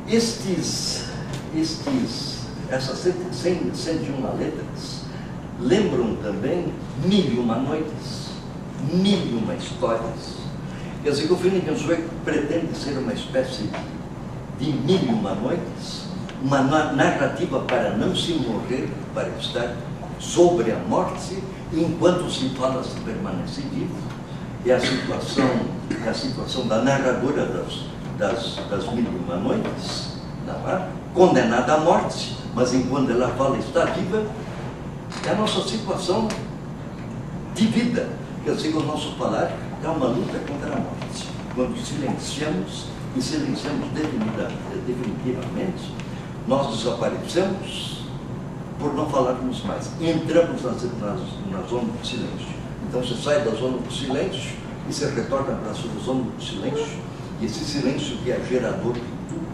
S1: Essas 101 letras lembram também 1001 noites, 1001 histórias. Quer dizer que o Finnegans Wake pretende ser uma espécie de 1001 noites, uma narrativa para não se morrer, para estar sobre a morte, enquanto se fala se permanece vivo. É a situação da narradora das 1001 noites, não é? Condenada à morte, mas enquanto ela fala está viva. É a nossa situação de vida. Quer dizer que o nosso falar é uma luta contra a morte. Quando silenciamos, e silenciamos definitivamente, nós desaparecemos por não falarmos mais. Entramos na zona do silêncio. Então você sai da zona do silêncio e você retorna para a sua zona do silêncio. E esse silêncio que é gerador de tudo,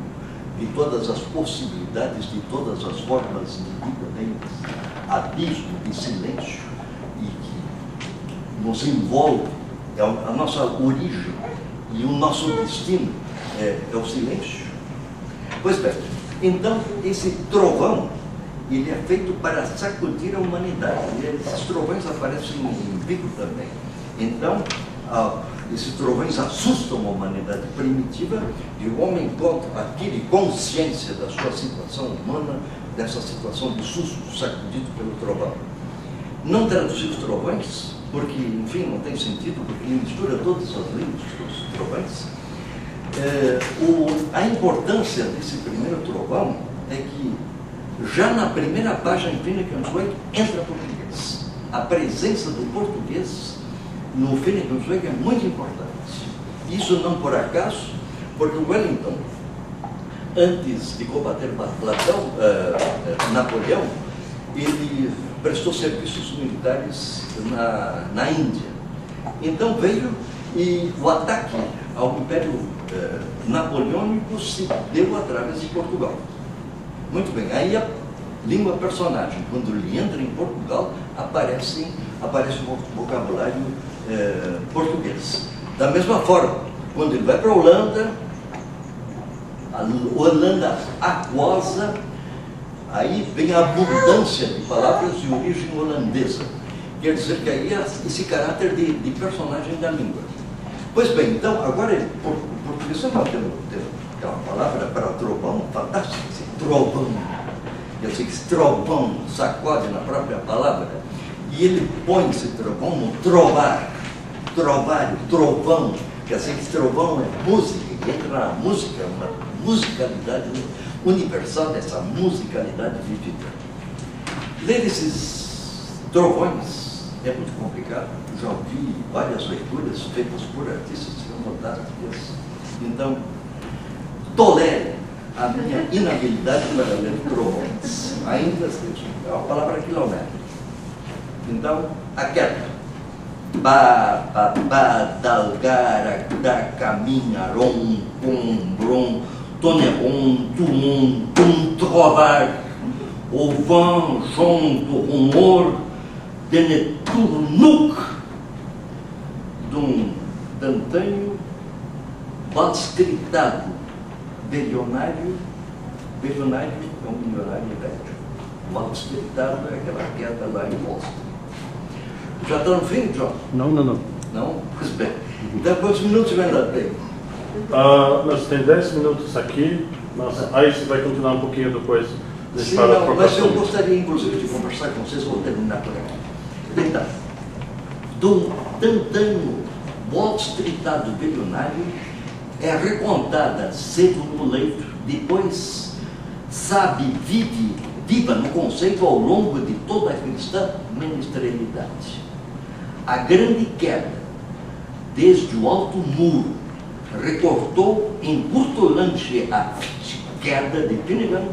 S1: de todas as possibilidades, de todas as formas de vida, tem abismo de silêncio e que nos envolve, é a nossa origem e o nosso destino é o silêncio. Pois bem, então esse trovão, ele é feito para sacudir a humanidade. E esses trovões aparecem em Vigo também. Então, esses trovões assustam a humanidade primitiva e o homem adquire consciência da sua situação humana, dessa situação de susto sacudido pelo trovão. Não traduzir os trovões, porque, enfim, não tem sentido, porque ele mistura todas as línguas dos trovões. A importância desse primeiro trovão é que já na primeira página em Finnegans Wake entra português. A presença do português no Finnegans Wake é muito importante. Isso não por acaso, porque Wellington, antes de combater Napoleão, ele prestou serviços militares na Índia. Então veio e o ataque ao Império Napoleônico se deu através de Portugal. Muito bem, aí a língua personagem, quando ele entra em Portugal, aparece o vocabulário português. Da mesma forma, quando ele vai para a Holanda aquosa, aí vem a abundância de palavras de origem holandesa. Quer dizer que aí é esse caráter de personagem da língua. Pois bem, então, agora o português tem uma palavra para trovão fantástica, assim, trovão. Eu sei que esse trovão sacode na própria palavra, e ele põe esse trovão no trovar, trovário, trovão. Quer dizer que esse trovão é música, e entra na música, uma musicalidade universal dessa musicalidade vivida. Ler esses trovões é muito complicado. Já ouvi várias leituras feitas por artistas que são fantásticas. Então, tolere a minha inabilidade para ler trovões. Ainda é uma palavra quilométrica. Então, aquieto. Ba, ba, ba, dalgara, da, caminha, rom, pom, brom, toneron, tumon, tum, trovar, o vent, jonto, rumor, deneturnuk, dum dantanho, balscritado, bilionário é um milionário velho. Balscritado é aquela queda lá em Boston. Já está no fim, John?
S2: Não.
S1: Não? Pois bem. Então, quantos minutos vai dar tempo?
S2: Nós temos 10 minutos aqui, aí você vai continuar um pouquinho depois.
S1: Sim, não, mas eu gostaria, inclusive, de conversar com vocês, vou terminar por aqui. Então, do Dantanho, balscritado bilionário, é recontada cedo no leito, depois, sabe, vive viva no conceito ao longo de toda a cristã ministerialidade. A grande queda, desde o alto muro, recortou em Curtolândia a queda de Finnegan,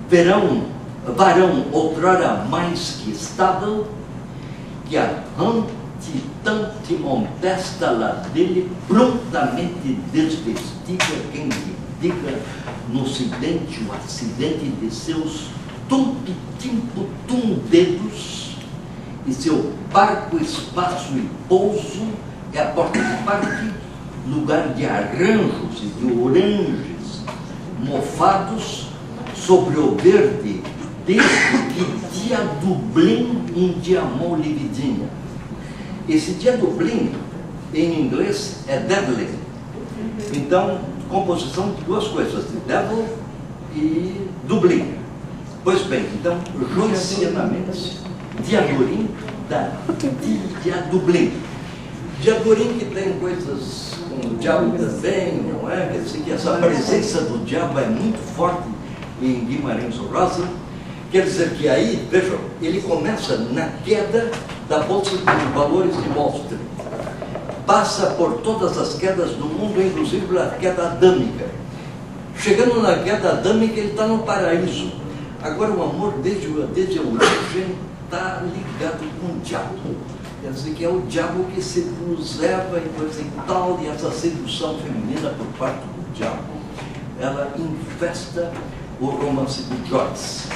S1: varão outrora mais que estável, que a antitante montesta lá dele, prontamente desvestida, quem lhe diga, no ocidente o acidente de seus tumpitim-putum dedos, e seu barco, espaço e pouso é a porta do parque, lugar de arranjos e de oranges mofados sobre o verde, desde que dia Dublin um dia mó lividinha. Esse dia Dublin, em inglês, é Devlin. Então, composição de duas coisas, de Devil e Dublin. Pois bem, então, joicianamente, Diadorim da Dublin. Diadorim que tem coisas com o diabo também, não é? Quer dizer que essa presença do diabo é muito forte em Guimarães Rosa. Quer dizer que aí, vejam, ele começa na queda da Bolsa de Valores de Wall Street. Passa por todas as quedas do mundo, inclusive a queda adâmica. Chegando na queda adâmica, ele está no paraíso. Agora, o amor, desde a origem, está ligado com o diabo. Quer dizer que é o diabo que seduz Eva e coisa e tal, e essa sedução feminina por parte do diabo, ela infesta o romance de Joyce.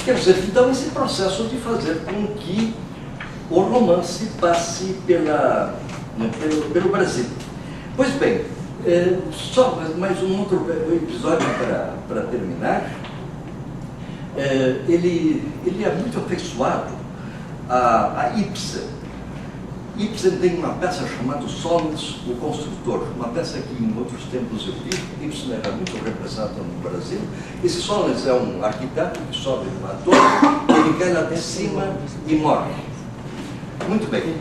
S1: Quer dizer, então, esse processo de fazer com que o romance passe pelo Brasil. Pois bem, só mais um outro episódio para terminar. Ele é muito afeiçoado a Ibsen. Ibsen tem uma peça chamada Solness, o Construtor, uma peça que em outros tempos eu vi. Ibsen era muito representado no Brasil. Esse Solness é um arquiteto que sobe numa torre, ele cai lá de cima e morre. Muito bem.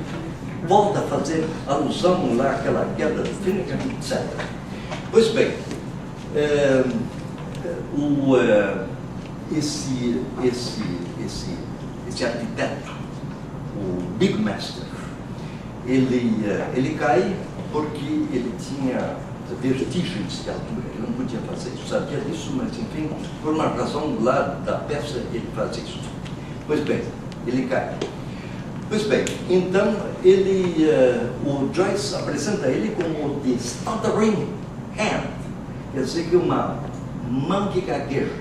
S1: Volta a fazer alusão lá àquela queda do Finnegan, etc. Pois bem, esse arquiteto, o Big Master, ele cai porque ele tinha vertigens de altura, ele não podia fazer isso, sabia disso, mas enfim, por uma razão lá da peça, ele faz isso. Pois bem, ele cai. Pois bem, então o Joyce apresenta ele como the stuttering hand, quer dizer que uma mão que gagueja.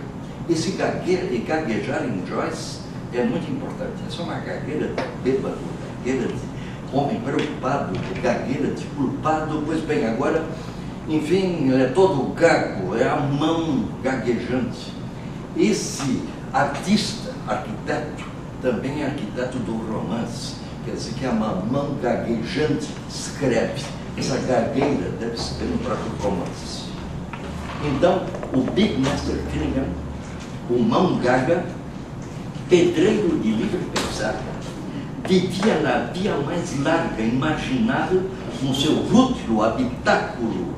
S1: Esse gaguejar em Joyce é muito importante. Essa é uma gagueira de bêbado, gagueira de homem preocupado, gagueira de culpado. Pois bem, agora, enfim, é todo gago, é a mão gaguejante. Esse artista, arquiteto, também é arquiteto do romance, quer dizer que é uma mão gaguejante que escreve. Essa gagueira deve ser no próprio romance. Então, o Big Master Finnegan, o mão gaga, pedreiro de livre pensar, vivia na via mais larga imaginável, no seu rútil habitáculo,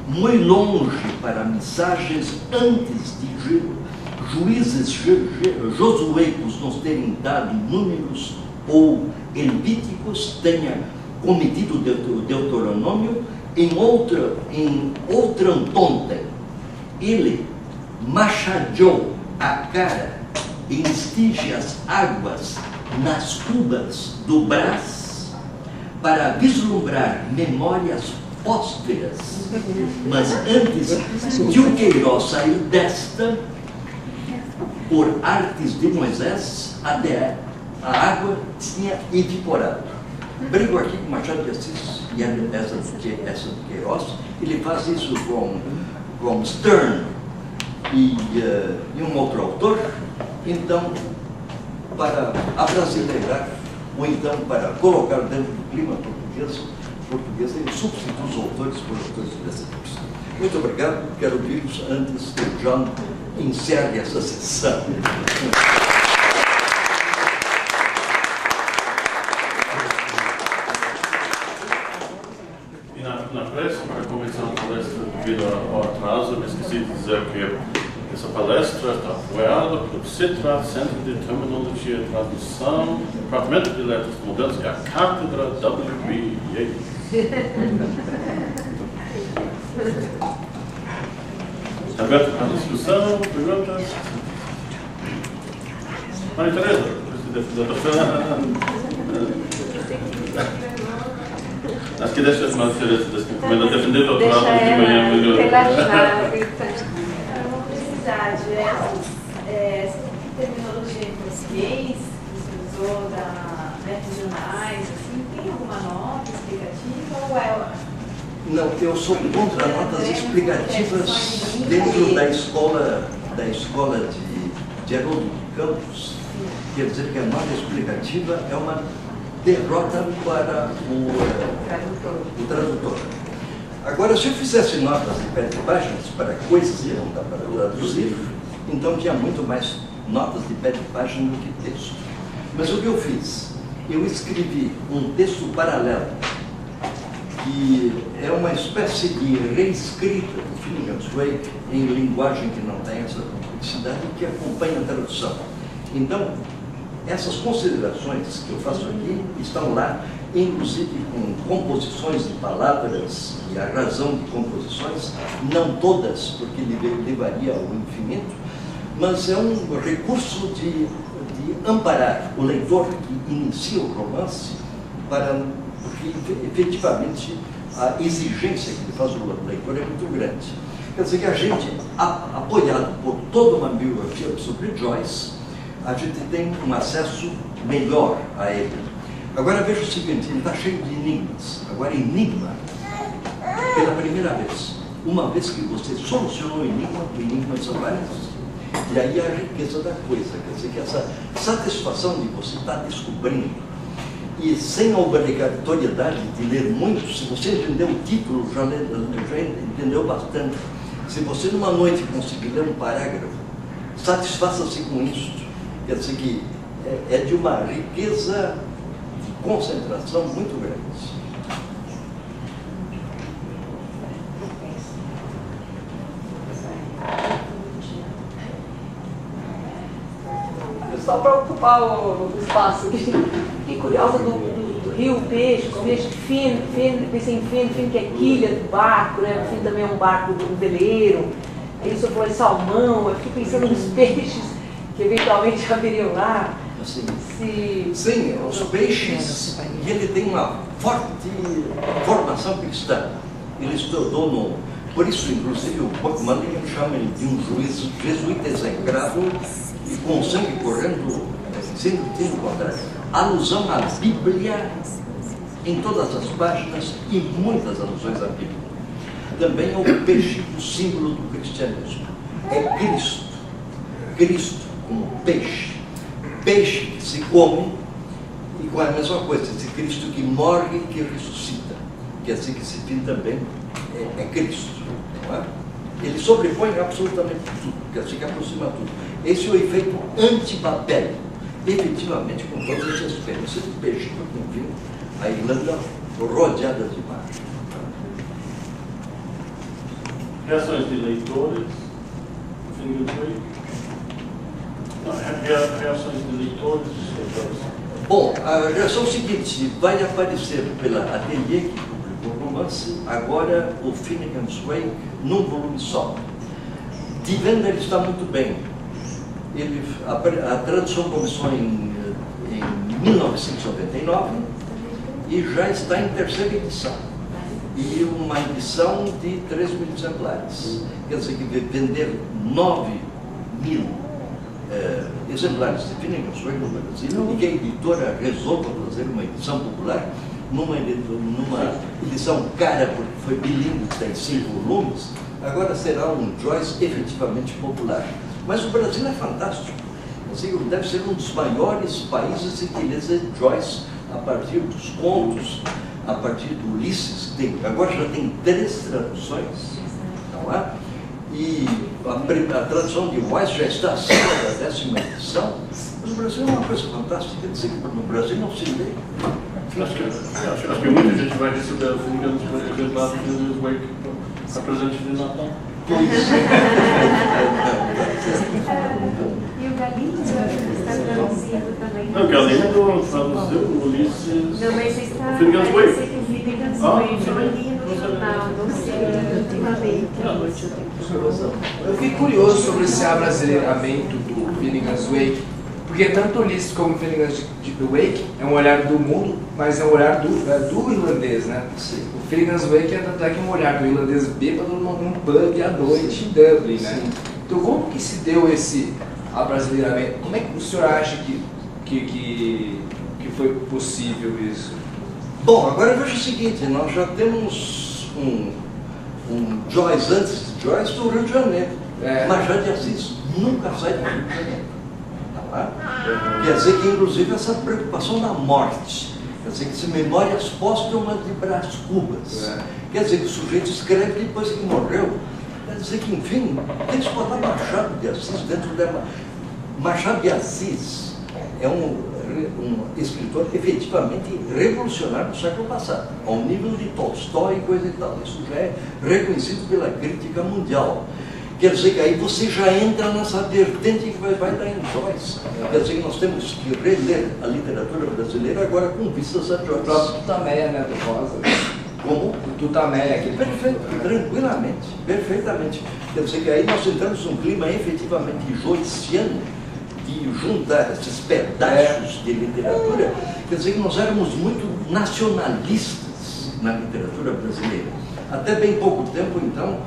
S1: muito longe para mensagens antes de juízes josuecos nos terem dado números ou helvíticos tenha cometido o Deuteronômio em outrantôntem. Ele machadeou a cara e instige as águas nas cubas do Brás para vislumbrar memórias pósteras. Mas antes de o Queiroz sair desta, por artes de Moisés, até a água tinha evaporado. Brigo aqui com Machado de Assis e essa do Queiroz. Ele faz isso com Stern e um outro autor. Então, para abrasileirar, ou então para colocar dentro do clima português, ele substitui os autores por autores brasileiros. Muito obrigado, quero ouvir-vos antes que o John encerre essa sessão.
S2: E na pressa, para começar a palestra, devido ao atraso, eu me esqueci de dizer que Essa palestra está apoiada pelo CITRA, Centro de Terminologia e Tradução, Departamento de Letras Modernas e a Cátedra W.B. Yeats. Aberto para discussão, perguntas? Maria Tereza, acho que deixa uma diferença desse documento, defender o doutorado de manhã melhor.
S3: Vamos precisar de essa terminologia em português que você usou regionais, assim, tem alguma nota explicativa ou é?
S1: Não, eu sou contra notas explicativas dentro da escola de Haroldo de Campos. Quer dizer que a nota explicativa é uma derrota para o tradutor. Agora, se eu fizesse notas de pé de páginas para coisas que não dá para traduzir, então tinha muito mais notas de pé de página do que texto. Mas o que eu fiz? Eu escrevi um texto paralelo, que é uma espécie de reescrita do Finnegans Wake em linguagem que não tem essa complexidade e que acompanha a tradução. Então, essas considerações que eu faço aqui estão lá, inclusive com composições de palavras e a razão de composições, não todas, porque levaria ao infinito, mas é um recurso de amparar o leitor que inicia o romance, porque efetivamente a exigência que ele faz do leitor é muito grande. Quer dizer que a gente, apoiado por toda uma biografia sobre Joyce, a gente tem um acesso melhor a ele. Agora veja o seguinte, ele está cheio de enigmas. Agora, enigma, pela primeira vez, uma vez que você solucionou o enigma desaparece. E aí a riqueza da coisa, quer dizer que essa satisfação de você estar descobrindo, e sem a obrigatoriedade de ler muito, se você entendeu o título, já entendeu bastante. Se você numa noite conseguir ler um parágrafo, satisfaça-se com isso. Quer dizer que é de uma riqueza de concentração muito grande.
S4: Só para ocupar o espaço aqui. Fiquei curiosa do rio, peixe fino, pensei em fino, que é quilha do barco, né? Fino também é um barco de um veleiro. Aí o senhor falou de salmão, eu fiquei pensando nos peixes que eventualmente haveriam lá.
S1: Assim, sim, os peixes, ele tem uma forte formação cristã. Ele estudou no... Por isso, inclusive, o Bob Mulligan chama ele de um jesuíta execrado e com sangue correndo, sentido contrário. Alusão à Bíblia em todas as páginas e muitas alusões à Bíblia. Também é o peixe, o símbolo do cristianismo. É Cristo. Cristo como peixe. Peixe que se come e com a mesma coisa, esse Cristo que morre e que ressuscita. Quer dizer que esse fim também é Cristo. Não é? Ele sobrepõe absolutamente tudo, quer dizer que aproxima tudo. Esse é o efeito antibabélico, efetivamente com todas as experiências de peixe, porque enfim, a Irlanda rodeada de mar.
S2: Reações de leitores? Reações de leitores?
S1: Bom, a reação é o seguinte, vai aparecer pela Ateliê, que publicou o romance, agora o Finnegans Wake num volume só. De venda ele está muito bem. A tradução começou em 1999 e já está em terceira edição. E uma edição de 3 mil exemplares. Quer dizer que vender 9 mil exemplares de Finnegans Wake no Brasil e que a editora resolva fazer uma edição popular numa edição cara, porque foi bilíngue, tem 5 volumes, agora será um Joyce efetivamente popular. Mas o Brasil é fantástico. Assim, deve ser um dos maiores países em que lê Joyce a partir dos contos, a partir do Ulisses. Agora já tem 3 traduções, não é? E a tradução de Weiss já está acima da 10ª edição. Mas o Brasil é uma coisa fantástica. Quer dizer que no Brasil não se lê.
S2: Acho que muita gente vai receber o Finnegans Wake para presente de Natal.
S1: Pois
S5: E o Galindo está traduzindo também.
S2: Não, Galindo traduziu o Ulisses.
S5: Não, mas está.
S2: Finnegan's
S5: Parece
S2: Wake.
S5: que o Finnegan's
S2: Ah,
S5: Wake.
S2: sim.
S5: Eu li no jornal, não sei ultimamente.
S6: Eu fiquei curioso sobre esse abrasileiramento do Finnegan's Wake, porque tanto o Ulisses como o Finnegan's Wake é um olhar do mundo, mas é um olhar do irlandês, né?
S1: Sim.
S6: O Finnegan's Wake é tanto é que um olhar do irlandês bêbado num pub à noite em Dublin, né?
S1: Sim.
S6: Então como que se deu esse abrasileiramento? Como é que o senhor acha que foi possível isso?
S1: Bom, agora veja o seguinte, nós já temos um Joyce antes de Joyce do Rio de Janeiro. Machado de Assis nunca sai do Rio de Janeiro. Tá? Quer dizer que, inclusive, essa preocupação da morte, quer dizer que se memórias póstumas de Brás Cubas, quer dizer que o sujeito escreve depois que morreu, quer dizer que, enfim, tem que botar Machado de Assis dentro da... Machado de Assis é um escritor efetivamente revolucionário do século passado, ao nível de Tolstói e coisa e tal. Isso já é reconhecido pela crítica mundial. Quer dizer que aí você já entra nessa vertente que vai dar em Joyce. Quer dizer que nós temos que reler a literatura brasileira agora com vistas a
S6: O
S1: Joyce.
S6: próprio Tutameia, né, do Rosa.
S1: Como?
S6: O Tutameia, aquele...
S1: Perfeito, tranquilamente, perfeitamente. Quer dizer que aí nós entramos num clima efetivamente joyciano, de juntar esses pedaços de literatura. Quer dizer que nós éramos muito nacionalistas na literatura brasileira. Até bem pouco tempo, então,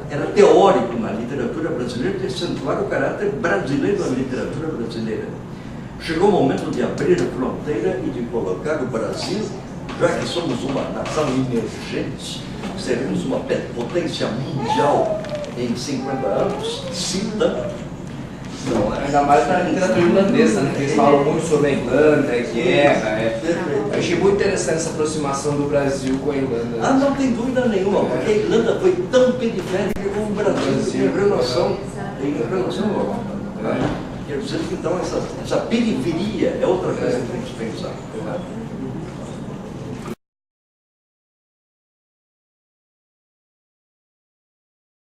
S1: era teórico na literatura brasileira de acentuar o caráter brasileiro da literatura brasileira. Chegou o momento de abrir a fronteira e de colocar o Brasil, já que somos uma nação emergente, seremos uma potência mundial em 50 anos, se tanto. Não,
S6: Ainda mais na literatura irlandesa, né? Eles falam muito sobre a Irlanda, guerra. Eu achei muito interessante essa aproximação do Brasil com a Irlanda.
S1: Ah, não tem dúvida nenhuma, porque a Irlanda foi tão periférica como o Brasil em relação ao Europa. Quer dizer que então essa periferia é outra coisa que temos que pensar.